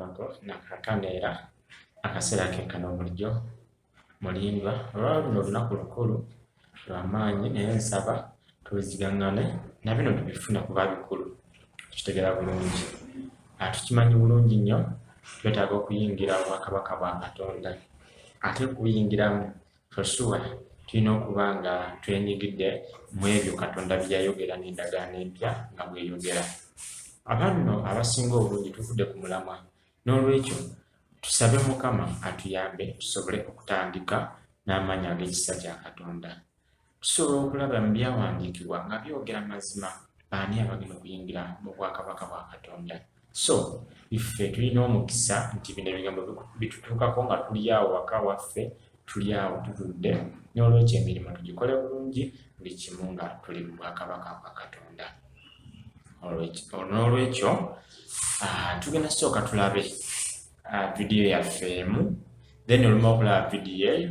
ago nakakandeera akaseera ke kano bulijjo mulindwa olwa luno olunaku lukulu lw'amaanyi naye nsaba tuzigaŋŋane na bino tubifuna kuba bikulu tukitegera bulungi tukimanyi bulungi nnyo twetaaga okuyingira obwakabaka bwa Katonda ate kubiyingiramu tosuwa tulina okuba nga twenyigidde mu ebyo Katonda bye yayogera n'endagaano empya nga bweyogera. Abanno abasinga obungi tuvudde ku mulamwa n'olwekyo tusabe Mukama atuyambe tusobole okutandika n'amaanyi ag'ekisa kya Katonda. Tusobola okulaba mu byawandiikibwa nga byogera mazima baani abagenda okuyingira mu bwakabaka bwa Katonda. So iffe tulina omukisa nti bino ebigambo bitutuukako nga tuli awo waka waffe, tuli awo tutudde, n'olwekyo emirimu tugikole bulungi buli kimu nga tuli mu bwakabaka bwa Katonda. N'olwekyo tugenda sooka tulabe vidiyo yaffe emu, then oluma okulaba vidiyo eyo,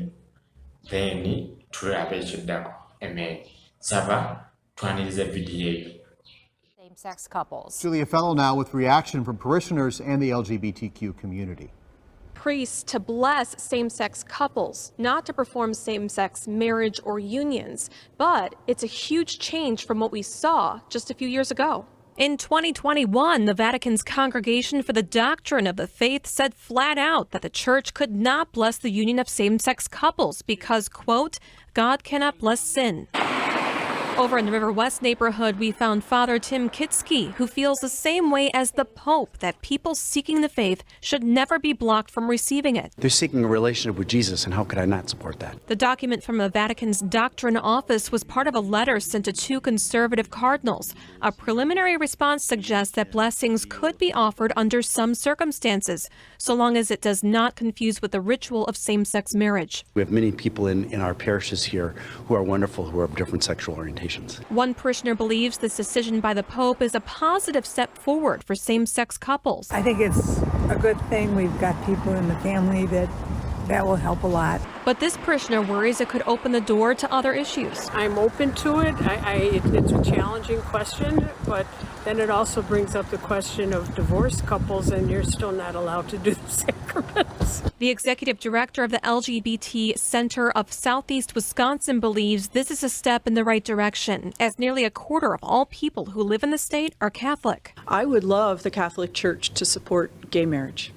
then tulabe ekiddako. Amen. Saba twaniriza vidiyo eyo. Same-sex couples. Julia Fellow now with reaction from parishioners and the LGBTQ community. Priests to bless same-sex couples, not to perform same-sex marriage or unions, but it's a huge change from what we saw just a few years ago. In 2021, the Vatican's Congregation for the Doctrine of the Faith said flat out that the church could not bless the union of same-sex couples because, quote, God cannot bless sin. Over in the River West neighborhood, we found Father Tim Kitsky, who feels the same way as the Pope, that people seeking the faith should never be blocked from receiving it. They're seeking a relationship with Jesus, and how could I not support that? The document from the Vatican's Doctrine Office was part of a letter sent to 2 conservative cardinals. A preliminary response suggests that blessings could be offered under some circumstances, so long as it does not confuse with the ritual of same-sex marriage. We have many people in our parishes here who are wonderful, who are of different sexual orientations. One parishioner believes this decision by the Pope is a positive step forward for same-sex couples. I think it's a good thing. We've got people in the family that will help a lot. But this parishioner worries it could open the door to other issues. I'm open to it. It's a challenging question, but then it also brings up the question of divorced couples, and you're still not allowed to do the sacraments. The executive director of the LGBT Center of Southeast Wisconsin believes this is a step in the right direction, as nearly a quarter of all people who live in the state are Catholic. I would love the Catholic Church to support gay marriage.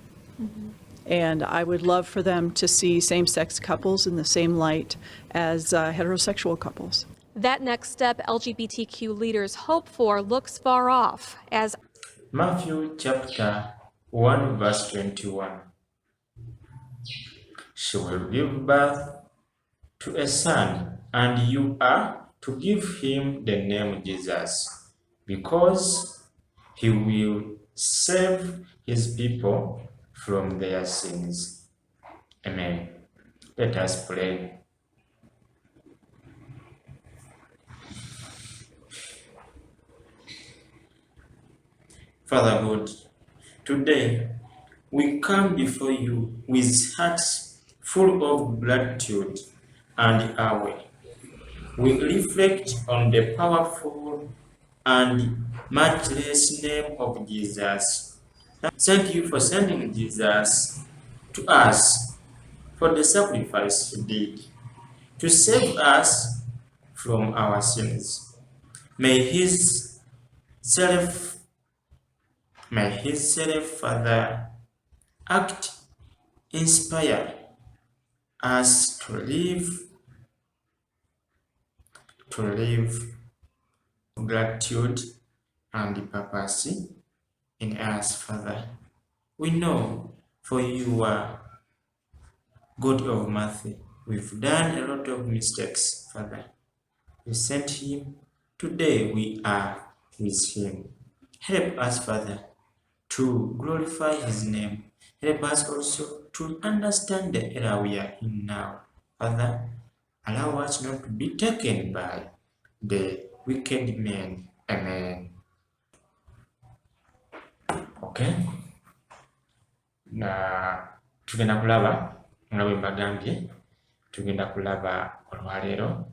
And I would love for them to see same-sex couples in the same light as heterosexual couples. That next step LGBTQ leaders hope for looks far off, as Matthew chapter 1 verse 21. She will give birth to a son, and you are to give him the name Jesus, because he will save his people from their sins. Amen. Let us pray. Father God, today we come before you with hearts full of gratitude and awe. We reflect on the powerful and matchless name of Jesus. Thank you for sending Jesus to us, for the sacrifice he did to save us from our sins. May his self Father act inspire us to live gratitude and purpose in us, Father. We know for you are God of mercy. We've done a lot of mistakes, Father. You sent him. Today we are with him. Help us, Father, to glorify his name. Help us also to understand the era we are in now. Father, allow us not to be taken by the wicked men. Amen. Okay. Na tugenda kulaba nga bwe mbagambye, tugenda kulaba olwaleero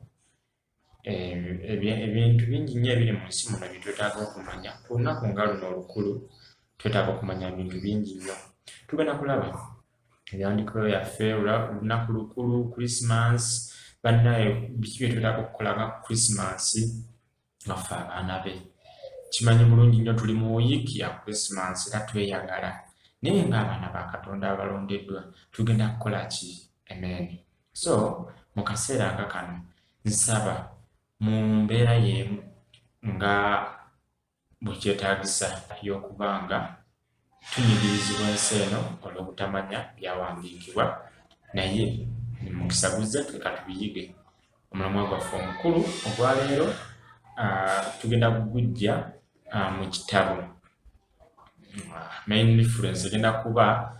ebintu bingi nnyo ebiri mu nsi muno bye twetaaga okumanya. Ku lunaku nga luno olukulu twetaaga okumanya bintu bingi nnyo. tugenda kulaba ebyandikiro yaffe olunaku lukulu Christmas bannaye biki bye tulina okukola nga Christmas ngaffe abaana be. Kimanyi bulungi nnyo tuli mu wiiki ya Christmas era tweyagala naye ng'abaana ba Katonda abalondeddwa tugenda kukola ki? Amen. So mu kaseera nga kano nsaba mu mbeera y'emu nga bukyetaagisa y'okuba nga tunyigirizibwa ensi eno olw'obutamanya byawandiikibwa naye mukisa guzze tuleka tubiyige. Omulamwa gwaffe omukulu ogwaleero tugenda kugujja mu kitabo main reference egenda kuba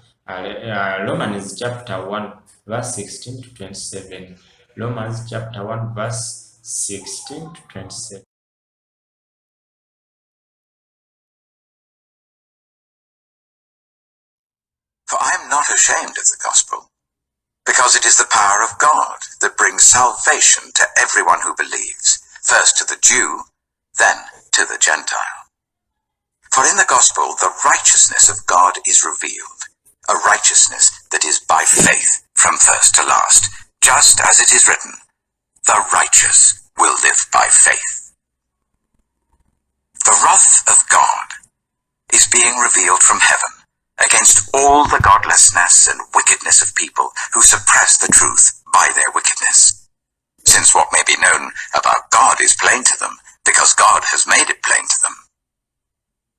Romans chapter 1 verse 16 to 27. Romans chapter 1 verse 16 to 27. For I am not ashamed of the gospel, because it is the power of God that brings salvation to everyone who believes, first to the Jew, then to the Gentile. For in the gospel the righteousness of God is revealed, a righteousness that is by faith from first to last, just as it is written, the righteous will live by faith. The wrath of God is being revealed from heaven against all the godlessness and wickedness of people who suppress the truth by their wickedness. Since what may be known about God is plain to them, because God has made it plain to them.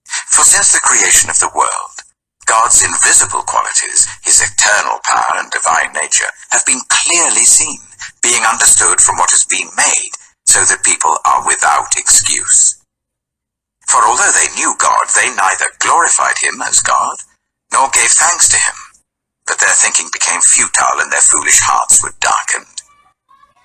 For since the creation of the world, God's invisible qualities, his eternal power and divine nature, have been clearly seen, being understood from what has been made, so that people are without excuse. For although they knew God, they neither glorified him as God, nor gave thanks to him, but their thinking became futile and their foolish hearts were darkened.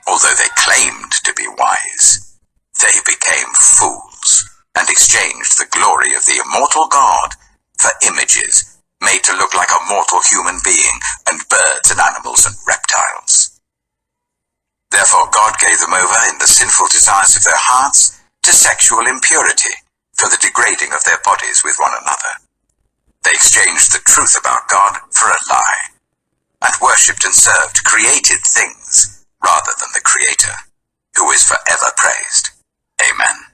Although they claimed to be wise, they became fools and exchanged the glory of the immortal God for images made to look like a mortal human being and birds and animals and reptiles. Therefore God gave them over in the sinful desires of their hearts to sexual impurity for the degrading of their bodies with one another. They exchanged the truth about God for a lie, and worshipped and served created things rather than the Creator, who is forever praised. Amen.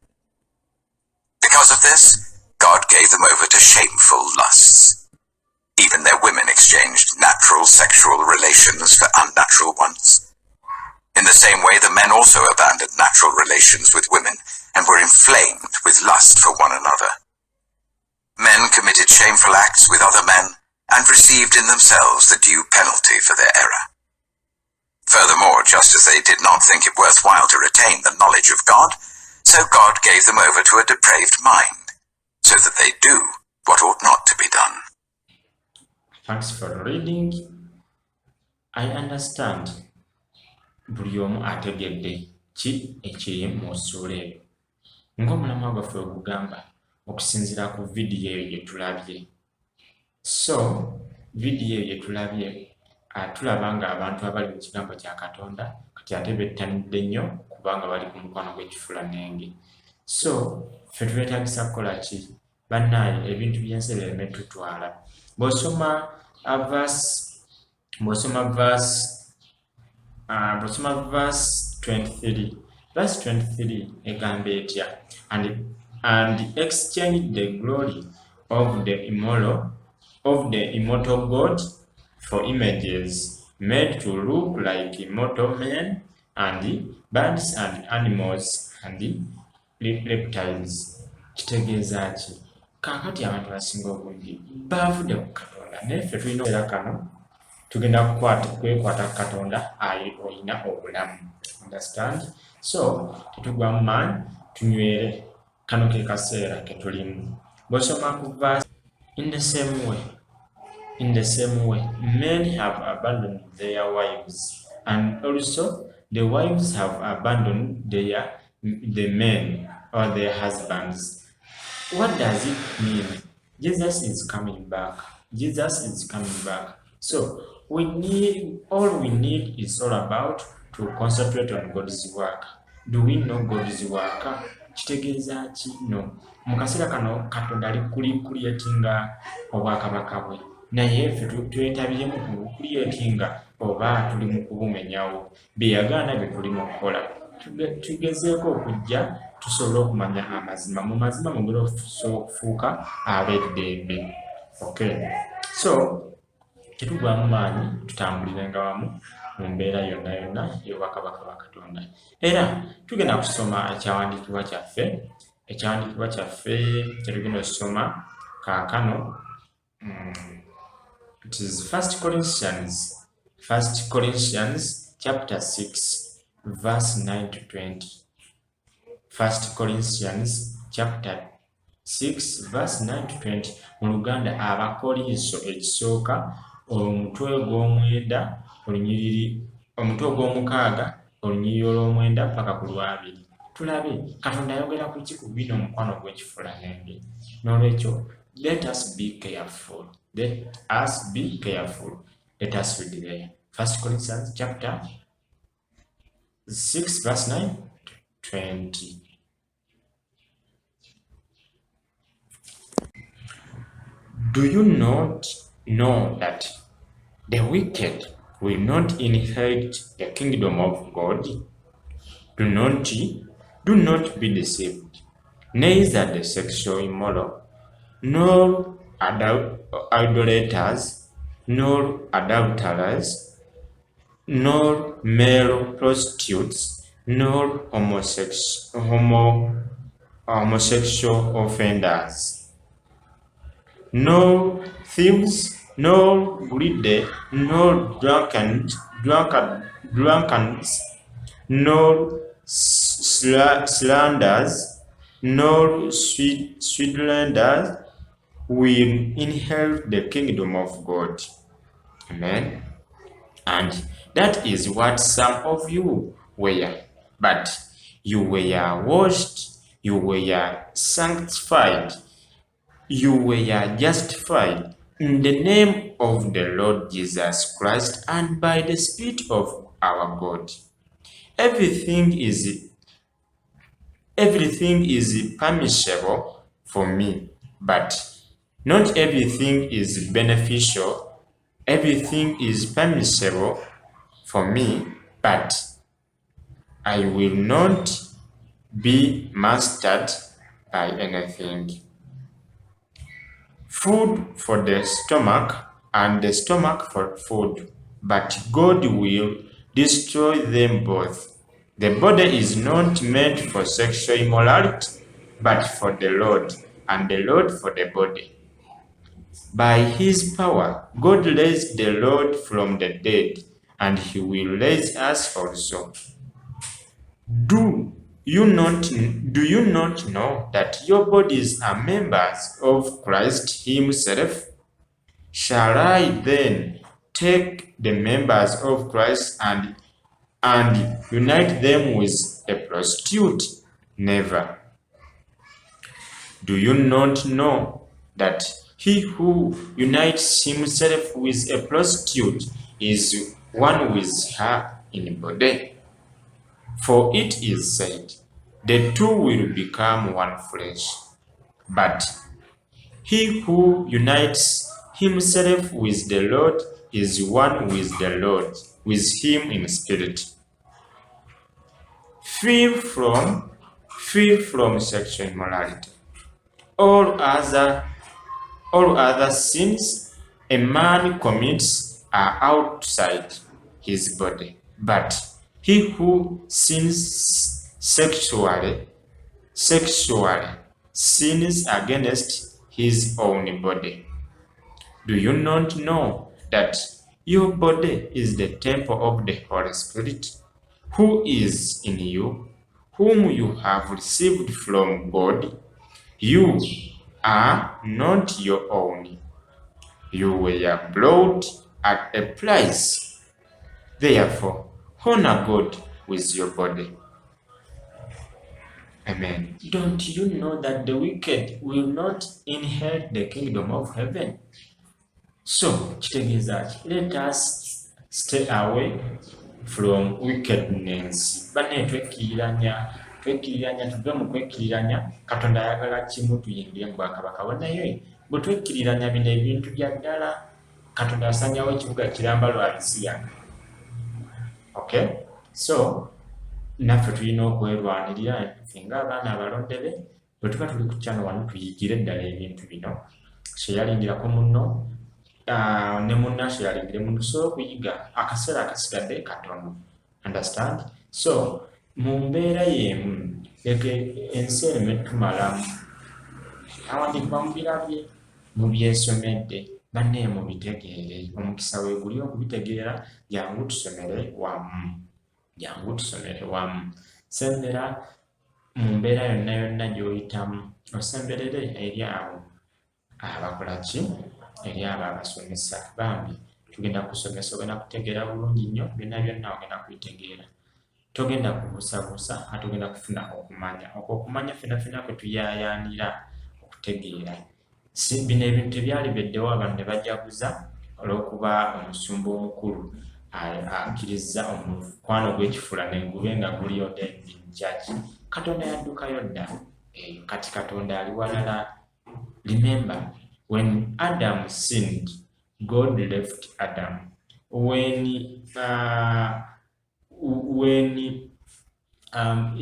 Because of this, God gave them over to shameful lusts. Even their women exchanged natural sexual relations for unnatural ones. In the same way, the men also abandoned natural relations with women and were inflamed with lust for one another. Men committed shameful acts with other men and received in themselves the due penalty for their error. Furthermore, just as they did not think it worthwhile to retain the knowledge of God, so God gave them over to a depraved mind, so that they do what ought not to be done. Thanks for reading. I understand. Buli omu ategedde ki ekiri mu ssuula eyo. Ng'omulamwa gwaffe ogugamba okusinziira ku vidiyo eyo gye tulabye. So, vidiyo eyo gye tulabye tulaba ng'abantu abali mu kigambo kya Katonda kati ate bettanidde nnyo kubanga bali ku mukwano gw'ekifulanenge. So, ffe twetagisa kukola ki? Bannaaye ebintu by'ensi bireme tutwala. Bw'osoma verse 23. Verse 23 egamba etya? And exchange the glory of the immortal God for images made to look like immortal men and birds and animals and reptiles. Kitegeeza ki? Kaakati abantu abasinga obungi baavudde ku Katonda naye ffe tulina era kano tugenda kwekwata ku Katonda olina obulamu. Understand? So tetugwa mu maanyi tunywere kano ke kaseera ke tulimu. Bw'osoma ku verse, in the same way men have abandoned their wives, and also the wives have abandoned the men or their husbands. What does it mean? Jesus is coming back. So all we need is all about to concentrate on God's work. Do we know God's work? Kitegeeza ki? No. Mu kaseera kano Katonda ali creatinga obwakabaka bwe. naye ffe twetabiremu ku creatinga oba tuli mu kubumenyawo bye yagaana bye tuli mu kukola. Tugezeeko okujja tusobole okumanya amazima, mu mazima mugere okufuuka ab'eddembe. Okay, so tetugwamu maanyi tutambulirenga wamu mu mbeera yonna yonna y'obwakabaka bwa Katonda. Era tugenda kusoma ekyawandiikibwa kyaffe kyetugenda okusoma kaakano. It is 1 Corinthians chapter 6 verse 9 to 20. 1 Corinthians chapter 6 verse 9 to 20. Mu Luganda Abakolinso ekisooka omutwe gw'omwenda omutwe gw'omukaaga olunyiriri olw'omwenda paka ku lwabiri. Tulabe Katonda ayogera ku ki ku bino omukwano gw'ekifuulanembi. N'olwekyo let us be careful. Let us read there. 1 Corinthians chapter 6 verse 9 to 20. Do you not know that the wicked will not inherit the kingdom of God? Do not be deceived. Neither the sexually immoral, nor idolaters, nor adulterers, nor male prostitutes, nor homosexual offenders, nor thieves, nor greedy, nor drunkards, nor slanderers, nor swindlers will inherit the kingdom of God. Amen. And that is what some of you were. But you were washed, you were sanctified, you were justified in the name of the Lord Jesus Christ and by the Spirit of our God. Everything is permissible for me, but not everything is beneficial. Everything is permissible for me, but I will not be mastered by anything. Food for the stomach and the stomach for food, but God will destroy them both. The body is not meant for sexual immorality, but for the Lord, and the Lord for the body. By his power, God raised the Lord from the dead, and he will raise us also. Do you not know that your bodies are members of Christ himself? Shall I then take the members of Christ and unite them with a prostitute? Never. Do you not know that he who unites himself with a prostitute is one with her in body? For it is said, the two will become one flesh. But he who unites himself with the Lord is one with the Lord, with him in spirit. Free from sexual immorality. All other sins a man commits are outside his body, but he who sins sexually sins against his own body. Do you not know that your body is the temple of the Holy Spirit, who is in you, whom you have received from God? You are not your own. You were bought at a price. Therefore, honor God with your body. Amen. Don't you know that the wicked will not inherit the kingdom of heaven? So, let us stay away from wickedness. Bane twekiriranya tuve mu kwekiriranya. Katonda ayagala kimu tuyingire mu bwakabaka bwe naye bwe twekiriranya bino ebintu bya ddala Katonda yasanyawo ekibuga kiramba lwabisiya. Okay, so naffe tulina okwerwanirira nga abaana abalonde be bwe tuba tuli ku channel wano tuyigire ddala ebintu bino. Sheyalingirako munno ne munna sheyalingire munno, so okuyiga akaseera akasigadde katono. Understand? So mu mbeera y'emu ensi eno tumalamu awandiikibwa mu birabye mu byesomedde banne mubitegeere. Omukisa weeguli okubitegeera, jangu tusomere wamu. Sembera mu mbeera yonna gy'oyitamu osemberere eri abo abakola ki, eri abo abasomesa. Bambi tugenda kusomesa, ogenda kutegeera bulungi nnyo, byonna ogenda kubitegeera. Togenda kubuusabuusa, ate ogenda kufuna okumanya. Okumanya ffenna kwe tuyaayaanira okutegeera. Bino ebintu tebyali beddewo, abantu ne bajaguza olw'okuba omusumba omukulu akkiriza omukwano gw'ekifula n'engube nga guli ordained in church. Katonda yaddukayo dda. Kati Katonda ali walala. Remember, when Adam sinned, God left Adam.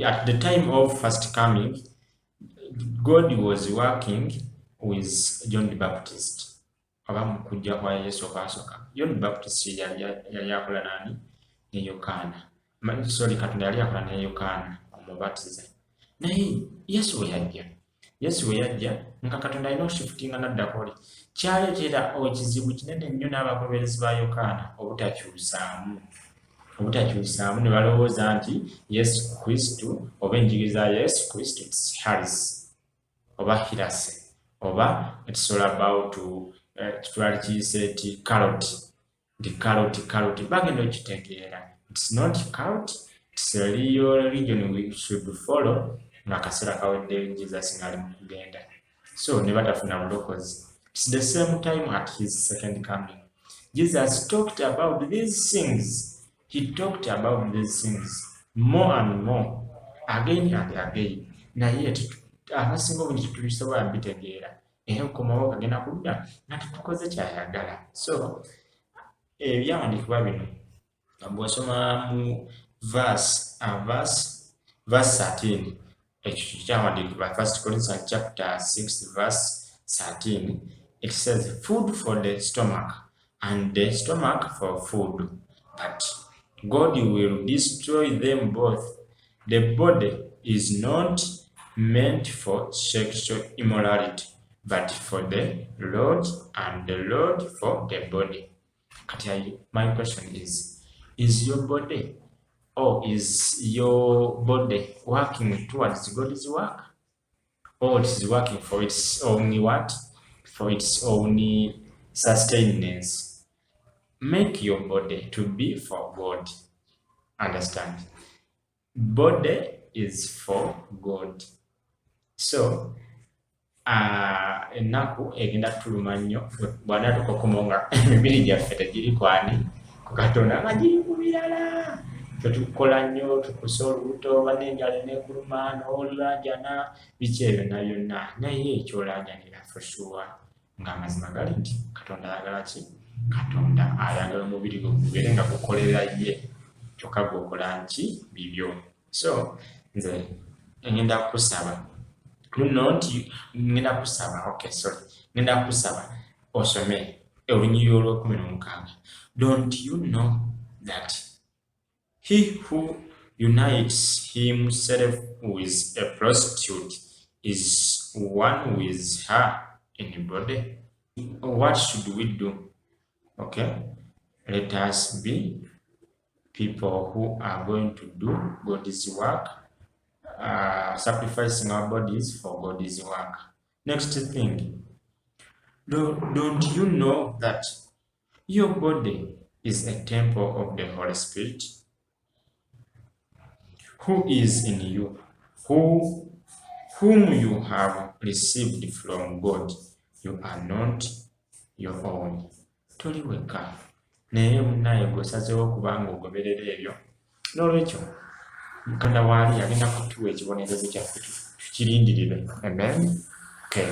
At the time of first coming, God was working with John the Baptist. Kujja kwa Yesu okwasoka. John the Baptist yali akola nani? Ne Yokaana. Katonda yali akola ne Yokaana omubatiza. Naye Yesu we yajja nga Katonda alina oshifutinga n'addako oli. Kyaleetera ekizibu kinene nnyo n'abagoberezi ba Yokaana obutakyusaamu ne balowooza nti Yesu Kristo oba enjigiriza ya Yesu Kristo it's Harris oba Hirase oba it's all about kitwali kiyise ti carrot. The carrot bagenda okitegeera. It's not carrot, it's a real religion we should follow. Nakasera kawedde Jesus ngali mu kugenda. So ne batafuna bulokozi. It's the same time at his second coming. Jesus talked about these things. He talked about these things more and more, again and again. Na yet abasinga obungi tulisobola bitegeera. Komawo kagenda kudda nga tukoze kyayagala. So ebyawandiikibwa bino bw'osoma mu verse 13, ekyo kyawandiikibwa 1 Corinthians chapter 6 verse 13, it says food for the stomach and the stomach for food, but God will destroy them both. The body is not meant for sexual immorality, but for the Lord, and the Lord for the body. My question is your body, or is your body working towards God's work, or it is working for its own what? For its own sustenance? Make your body to be for God. Understand? Body is for God. So ennaku egenda tuluma nnyo bwana tukokomonga emibiri gyaffe tegiri kwani ku Katonda nga giri ku birala. Tukola nnyo tukusa olubuto banenjala nekuluma n'olulanjana biki ebyo byonna, naye ekyolajanira for nga amazima gali nti Katonda ayagala ki? Katonda ayagala omubiri gwo gubeere nga gukolera ye, kyokka gwokola nki? Bibyo. So nze ngenda kusaba ngenda kusaba osome Olunyiriri olw'16. Don't you know that he who unites himself with a prostitute is one with her in body? What should we do? Okay, let us be people who are going to do God's work, sacrificing our bodies for God's work. Next thing, don't you know that your body is a temple of the Holy Spirit who is in you, whom you have received from God? You are not your own. Toliweka. Naye munnaye gwesazeewo okubanga ogoberera ebyo, n'olwekyo Mukama waali agenda kutuwa ekibonerezo kyaffe tukirindirire. Amen. Okay,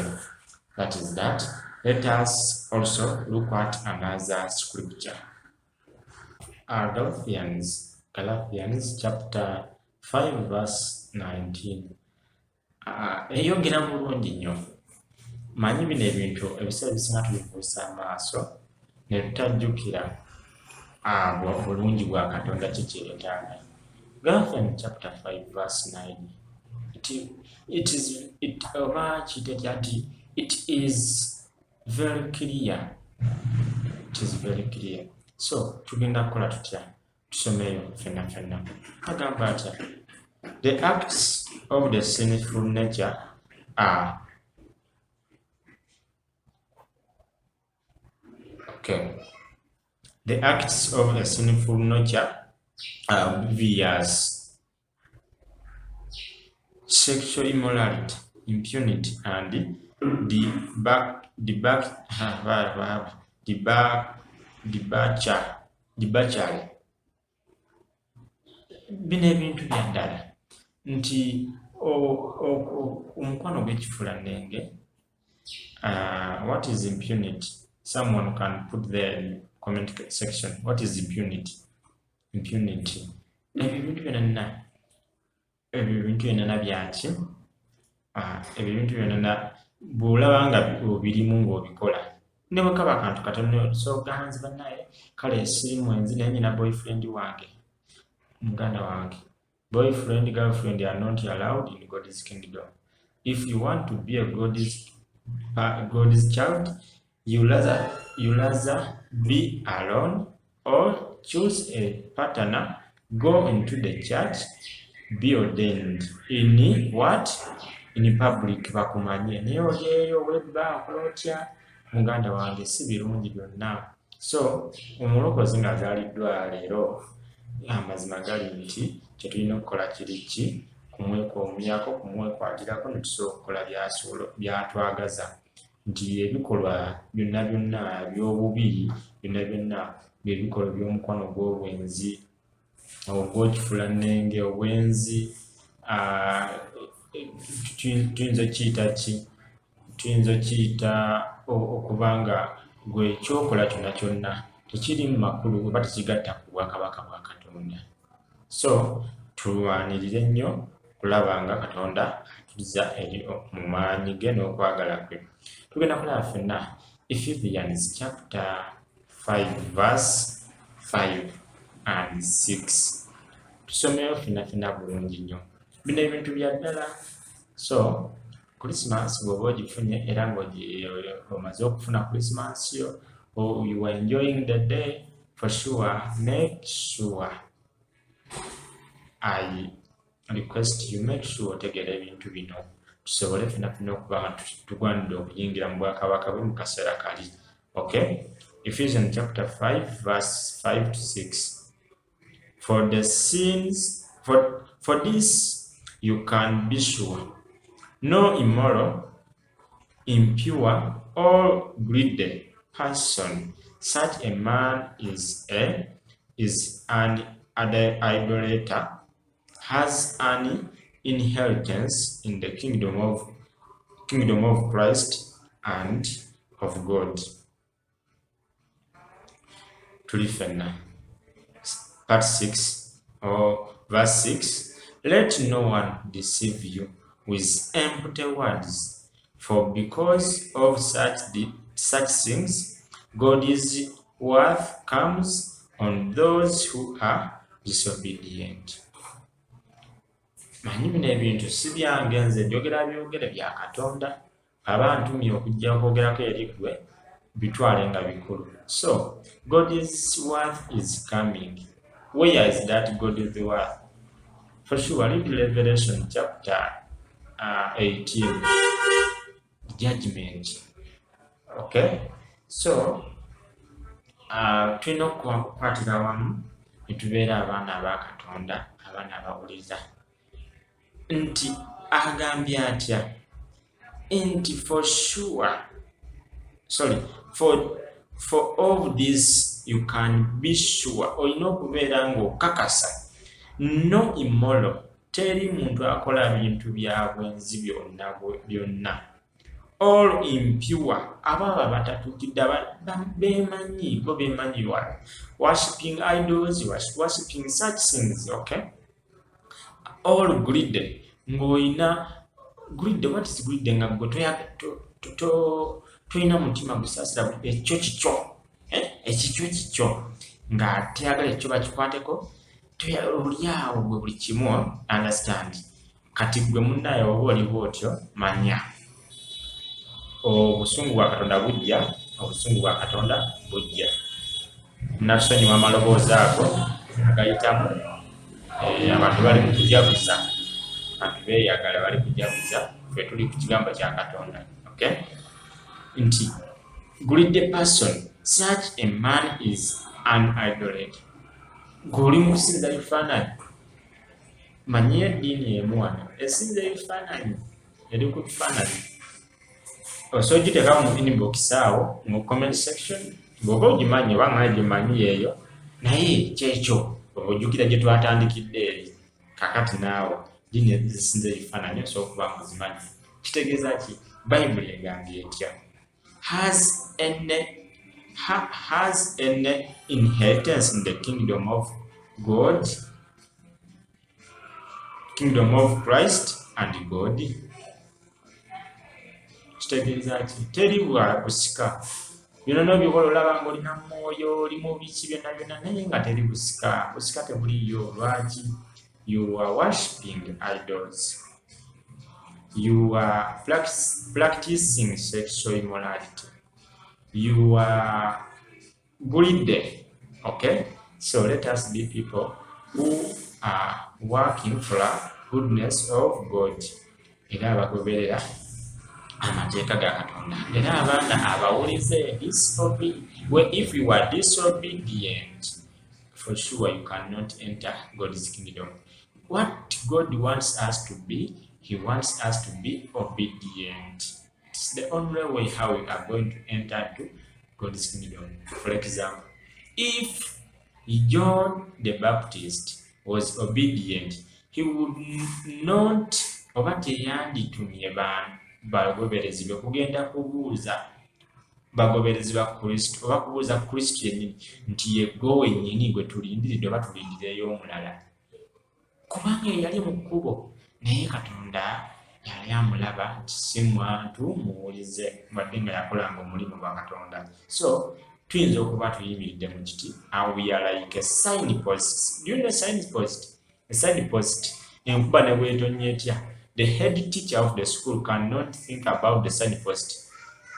that is that. Let us also look at another scripture. Galatians chapter 5 verse 19. Eyogera bulungi nnyo. Manyi bino ebintu ebiseera ebisinga tubibuusa amaaso ne tutajjukira bulungi bwa Katonda kikireetanga. Galatians chapter 5 verse 9. It is very clear. It is very clear. So tugenda kukola tutya? Tusomeyo ffenna. Agamba atya? The acts of the sinful nature are The acts of the sinful nature are obvious: sexual immorality, impunity, and debauchery. Bino ebintu bya ddala nti omukwano gw'ekifuulannenge. What is impunity? Someone can put there in comment section. What is impunity? Impunity. Ebintu byonna byaki? Ebintu byonna bw'olaba nga obirimu ng'obikola. Ne bwe kaba akantu katono so ganzi bannaye kale siri mwenzi naye nyina boyfriend wange, muganda wange. Boyfriend, girlfriend are not allowed in God's kingdom. If you want to be a God's child, you rather be alone or choose a partner, go into the church, be ordained. In what? In public bakumanye. Naye olyeyo webba okola otya? Muganda wange si birungi byonna. So omulokozi ng'azaaliddwa leero amazima gali nti kye tulina okukola kiriki? Kumwekwomyako, kumwekwatirako ne tusobola okukola byatwagaza. Nti ebikolwa byonna by'obubi, byonna by'ebikolwa by'omukwano gw'obwenzi, ogw'ekifuulannenge, obwenzi, tuyinza okiyita okubanga gwe ekyokola kyonna tekiri mu makulu oba tekigatta ku bwakabaka bwa Katonda. So tulwanirire nnyo kulaba nga Katonda atuliza eri mu maanyi ge n'okwagala kwe. Tugenda kulaba ffenna Ephesians chapter 5 verse 5 and 6. Tusomeyo ffenna bulungi nnyo. Bino ebintu bya ddala. So Christmas bw'oba ogifunye era ng'omaze okufuna Christmas yo, or you are enjoying the day, for sure, make sure, I request you, make sure otegeera ebintu bino tusobole ffenna okuba nga tugwanidde okuyingira mu bwakabaka bwe mu kaseera kali. Okay? Ephesians chapter 5 verse 5 to 6. For this you can be sure, no immoral, impure, or greedy person, such a man is an idolater, has an inheritance in the kingdom of Christ and of God. Tulifena. Part 6 or verse 6. Let no one deceive you with empty words, for because of such things, God's wrath comes on those who are disobedient. Manyi bino ebintu si byange nze njogera byogere bya Katonda, abantumye okujja okwogerako eri ggwe bitwale nga bikulu. So God's wrath is coming. Where is that God's wrath? For sure, read Revelation chapter 18. Judgment. Okay? So tulina okukwatira wamu ne tubeera abaana aba Katonda, abaana abawuliza. Nti agambye atya? Nti for all this you can be sure, olina okubeera ng'okakasa, no immoral, teri muntu akola bintu bya bwenzi byonna, all impure, ababa batatukidde bemanyi bo bemanyi worshiping idols, worshiping such things, okay? All greedy, ng'oyina greedy. What is greedy? Nga gwe toyina mutima gusaasira ekyo kikyo nga teyagala ekyo bakikwateko, oli awo gwe buli kimu understand. Kati gwe munnaye oba oliwo otyo manya obusungu bwa Katonda bujja, obusungu bwa Katonda bujja. Natusonyiwa amaloboozi ago agayitamu abantu bali mu kujaguza, abantu beeyagala bali kujaguza, ffe tuli ku kigambo kya Katonda, okay? Nti greedy person, such a man is an idolater. Guli mu kusinza bifaananyi, manyi eddiini emu wano esinza ebifaananyi, eri ku bifaananyi. Osobola ogiteekawo mu inbox awo mu comment section bw'oba ogimanyi oba nga gimanyi eyo, naye kyekyo ojjukira gye twatandikidde eri. Kakati naawe ddiini ezisinza ebifaananyi osobola okuba muzimanyi. Kitegeeza ki? Bayibuli egambye etya? Has an inheritance in the kingdom of God, kingdom of Christ and God. Kitegeeza ki? Teri bwala kusika. Byonna byokola olaba ng'olina mwoyo, oli mu biki byonna naye nga teri busika. Busika tebuliyo. Lwaki? You are worshipping idols. You are practicing sexual immorality. You are greedy. Okay? So let us be people who are working for the goodness of God. Era abagoberera amateeka ga Katonda. Era abaana abawulize if you are disobedient, for sure you cannot enter God's kingdom. What God wants us to be, He wants us to be obedient. It's the only way how we are going to enter to God's kingdom. For example, if John the Baptist was obedient, he would not oba teyanditumye bagoberezi be kugenda kubuuza bagoberezi ba Kristo oba kubuuza Kristo yennyini nti yegwe wennyini gwe tulindiridde oba tulindireyo omulala, kubanga yali mu kkubo naye Katonda yali amulaba nti si mwantu muwulize wadde nga yakolanga omulimu gwa Katonda. So tuyinza okuba tuyimiridde mu kiti and we are like a signpost. Do you know signpost? A signpost, enkuba ne bwetonnya etya, the head teacher of the school cannot think about the signpost.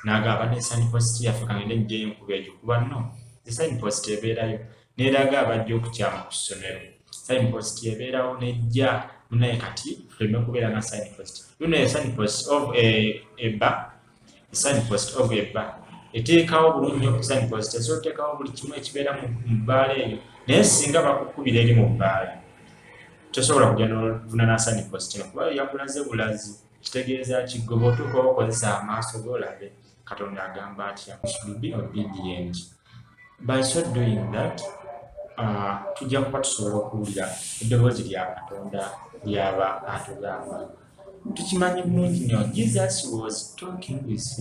N'agamba ne signpost yaffe kangende njeyo enkuba egyo, kuba no, the signpost ebeerayo n'eraga abajja okukyama ku ssomero. Signpost ebeerawo n'ejja munaye kati tuleme kubeera nga signpost. You know a signpost of a signpost of a bar. Eteekawo bulungi nnyo ku signpost, esobola oteekawo buli kimu ekibeera mu bbaala eyo, naye singa bakukubira eri mu bbaala tosobola kujja n'ovunaana signpost eno kuba yakulaze bulazi. Kitegeeza ki? Gwe bw'otuuka okozesa amaaso g'olabe. Katonda agamba atya? We should be obedient. By so doing that, tujja kuba tusobola okuwulira eddoboozi lya Katonda lyaba atugamba. Tukimanyi bulungi nnyo, Jesus was talking with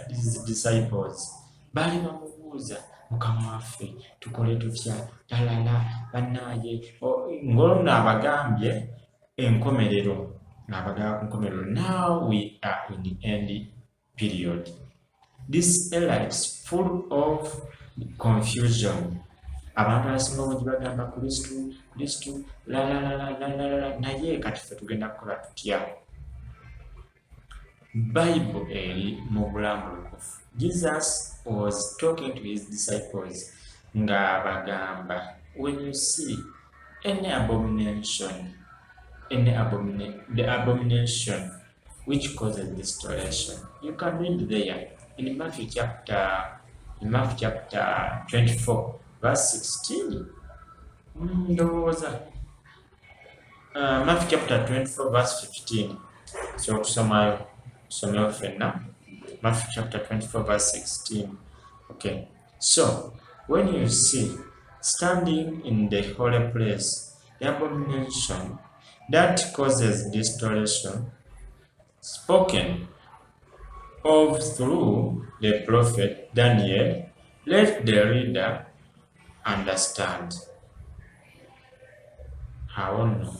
his disciples. Baali bamubuuza, Mukama waffe tukole tutya, lalala bannaaye, ng'olwo abagambye enkomerero, n'abagamba ku nkomerero. Now we are in the end period. This era is full of confusion. Abantu abasinga obungi bagamba Kristo lalala, naye kati ffe tugenda kukola tutya? Bible eri mu bulambulukufu. Jesus was talking to his disciples nga bagamba, when you see any abomination, the abomination which causes destruction, you can read there in Matthew chapter 24 verse 16. Matthew chapter 24 verse 15. So kusoma fenna. Matthew chapter 24 verse 16. Okay. So when you see standing in the holy place the abomination that causes destruction, spoken of through the prophet Daniel, let the reader understand. Awo nno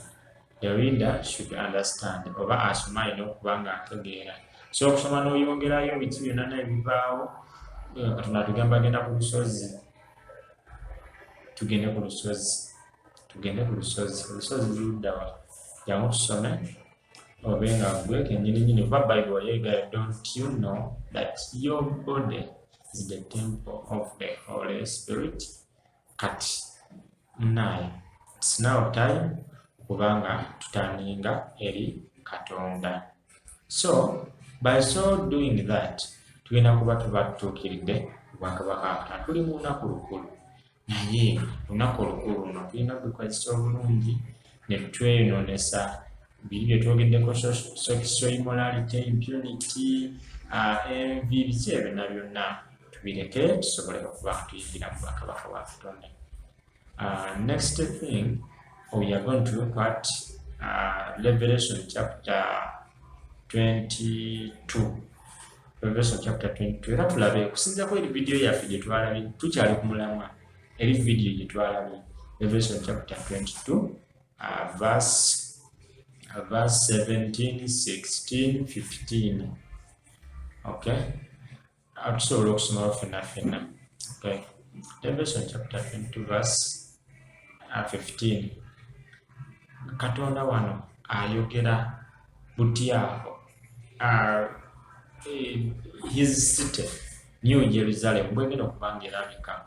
the reader should understand oba asoma alina okuba nga ategeera. So okusoma n'oyongerayo ebintu byonna n'ebivaawo. Katonda atugamba agenda ku lusozi, tugende ku lusozi, olusozi luddawa? Jangu tusome obe nga gwe kennyini kuba Bible yeegayo. Don't you know that your body is the temple of the Holy Spirit? Kati munaye it's now time kubanga tutaninga eri Katonda. So by so doing that tugenda kuba tutuukiridde Bwakabaka. Tuli mu lunaku lukulu, naye lunaku olukulu luno tulina okukozesa obulungi ne tweyonoonesa biri bye twogeddeko: sexual immorality, impurity, envy, biki ebyo byonna tubireke tusobole okuba tuyingira mu Bwakabaka bwa Katonda. Next thing, we are going to look at Revelation chapter 22. Revelation chapter 22. Era tulabe kusinza ko eri video yaffe gye twalabye, tukyali ku mulamwa eri video gye twalabye. Revelation chapter 22, verse 17, 16, 15. Okay? Tusobola okusoma ffenna. Okay. Revelation chapter 22, verse 15. Katonda wano ayogera butyako. His city, New Jerusalem, bwegenda okubanga erabika.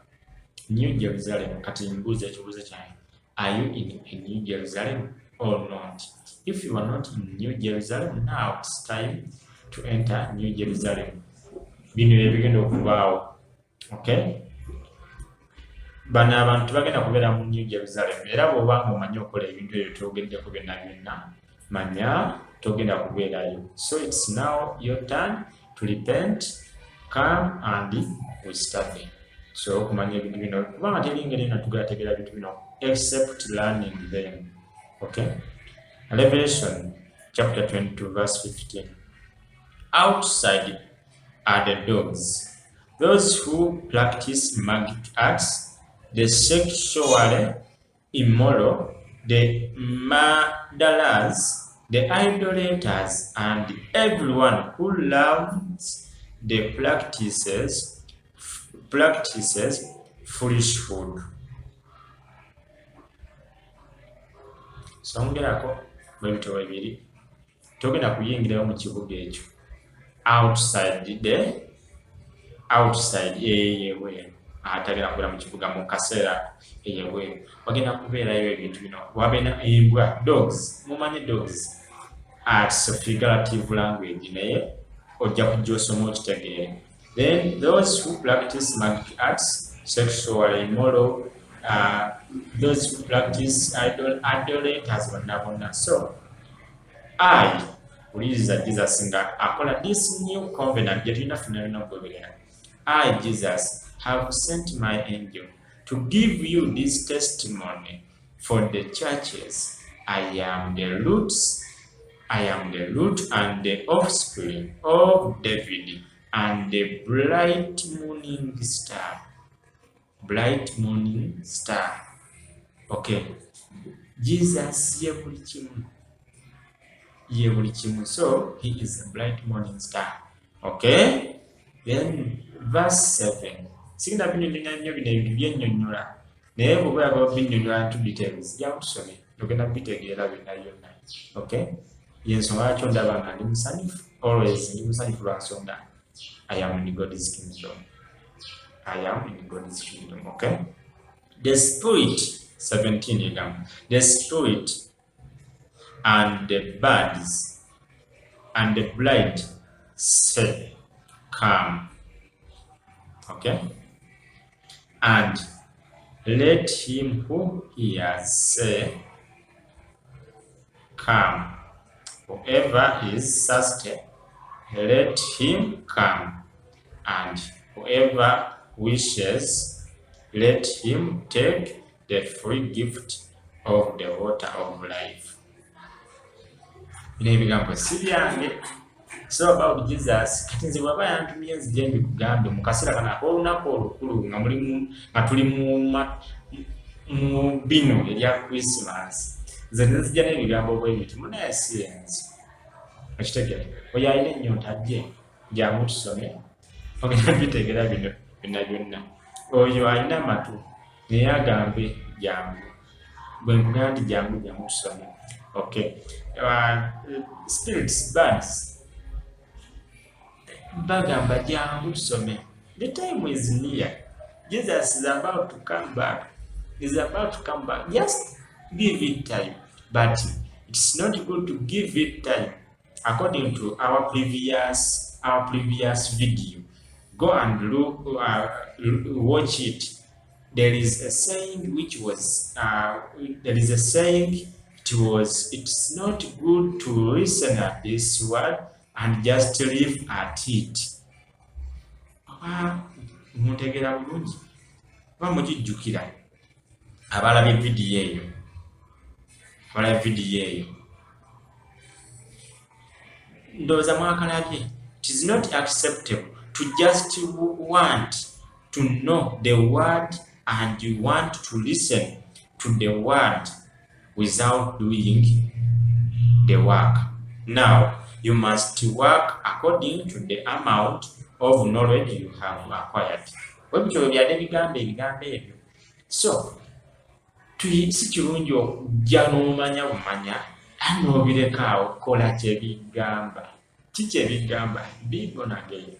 New Jerusalem, kati mbuuza ekibuuzo kyange. Are you in a New Jerusalem or not? If you are not in New Jerusalem, now it's time to enter New Jerusalem. Bino ebigenda okubaawo. Okay? Bano abantu bagenda kubeera mu New Jerusalem. Era bw'obanga omanyi okukola ebintu ebyo twogeddeko byonna, manya togenda kubeerayo. So it's now your turn to repent, come and we study. So okumanya ebintu bino kubanga teri ngeri yonna tugategeera ebintu bino except learning them. Okay? Revelation chapter 22 verse 15. Outside are the dogs, those who practice magic arts, the sexually immoral, the murderers, the idolaters, and everyone who loves the practices foolishhood. Songerako bwebitabo bibiri togenda kuyingirayo mu kibuga ekyo. Outside eyebweru, atagenda kubeera mu kibuga mu kaseera eyebweru, wagenda kubeerayo ebintu bino. Wabeera embwa, dogs, mumanyi dogs as a figurative language, naye ojja kujja osoma okitegeere. Then those who practice magic arts, sexual, immoral, those who practice idolaters, bonna. So I, uliriza Jesus nga akola this new covenant gye tulina ffenna n'okugoberera. I, Jesus, have sent my angel to give you this testimony for the churches. I am the root and the offspring of David and the bright morning star. Bright morning star. Okay. Jesus ye buli kimu. So he is a bright morning star. Okay? Then verse 7. Sigenda binyonyola nnyo bino ebintu byennyonnyola. Naye bw'oba oyagala binnyonnyola into details, jja tusome. Tugenda bitegeera byonna. Okay? Y'ensonga lwaki ndaba nga ndi musanyufu. Always ndi musanyufu lwa nsonga. I am in God's kingdom. Okay? The Spirit, 17 again. The Spirit and the birds and the bride say, come. Okay? And let him who hears say, come. Whoever is thirsty, let him come. And whoever wishes, let him take the free gift of the water of life. Bino ebigambo si so about Jesus kati nze bw'aba yantumye nzije mbikugambe mu kaseera kano ak'olunaku olukulu nga tuli mu bino erya Christmas, nze nzija n'ebigambo bwe biti muneesiyenzi okitegere oyo alina ennyonta ajje jangu tusome ogenda bitegeera bino byonna oyo alina amatu naye agambe jangu bwe nkugamba nti jangu tusome. Okay. Spirits, birds, bagamba jangu tusome. The time is near. Jesus is about to come back. Just give it time. But it's not good to give it time. According to our previous video, go and look, watch it. There is a saying it's not good to listen at this word and just live at it. Mutegera bulungi mujijjukira abalabye vidiyo eyo ndowooza mwakalabye. It is not acceptable to just want to know the word and you want to listen to the word without doing the work. Now, you must work according to the amount of knowledge you have acquired. Webityo byadde ebigambo ebyo. So, si kirungi okujja n'omanya bumanya n'obirekaawo kola kyebigamba. Kiki ebigamba? Be born again.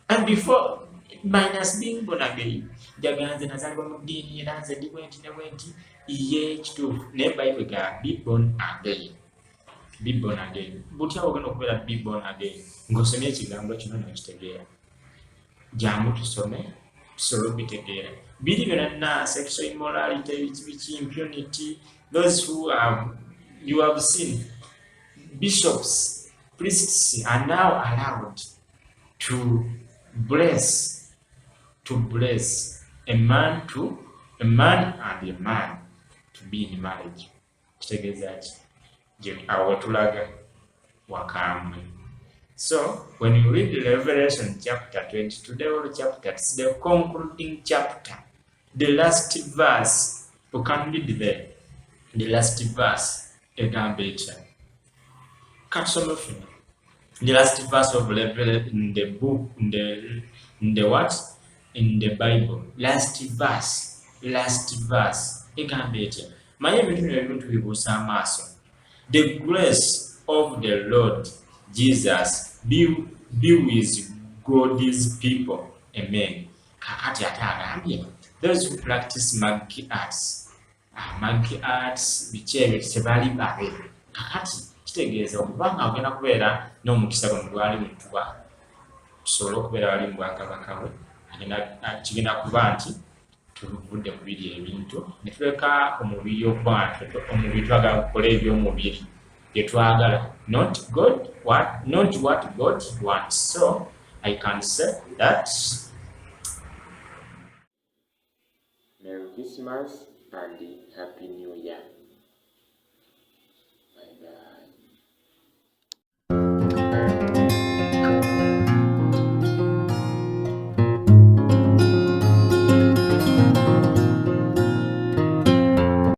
And before minus being born again, jaganze nazalibwa mu ddiini era nze ndi bwenti ne bwenti ye kituufu naye Bible ga be born again. Be born again. Butya ogenda okubeera be born again ng'osomye ekigambo kino n'okitegeera. Jangu tusome tusobole okubitegeera. Biri byonna sexual immorality, impunity, those who you have seen bishops, priests are now allowed to bless a man and a man to be in marriage. Kitegeeza ki awo tulaga wakambwe. So when you read Revelation chapter 22, the whole chapter, it's the concluding chapter, the last verse. You can read there. The last verse egambeta katusome fino. The last verse of Revelation in the book, in the what? In the Bible. Last verse egambeta. Manye ebintu bino ebintu bibuusa amaaso. The grace of the Lord Jesus be with God's people. Amen. Kakati ate agambye those who practice monkey arts biki ebyo tebali babe. Kakati kitegeeza okubanga ogenda kubeera n'omukisa guno gwali mutuba tusobole okubeera wali mu bwakabaka bwe kigenda kuba nti tuvudde ku biri ebintu ne tuleka omubiri okwantu omubiri twagala kukola ebyomubiri bye twagala not what God wants. So I can say that Merry Christmas and Happy New Year.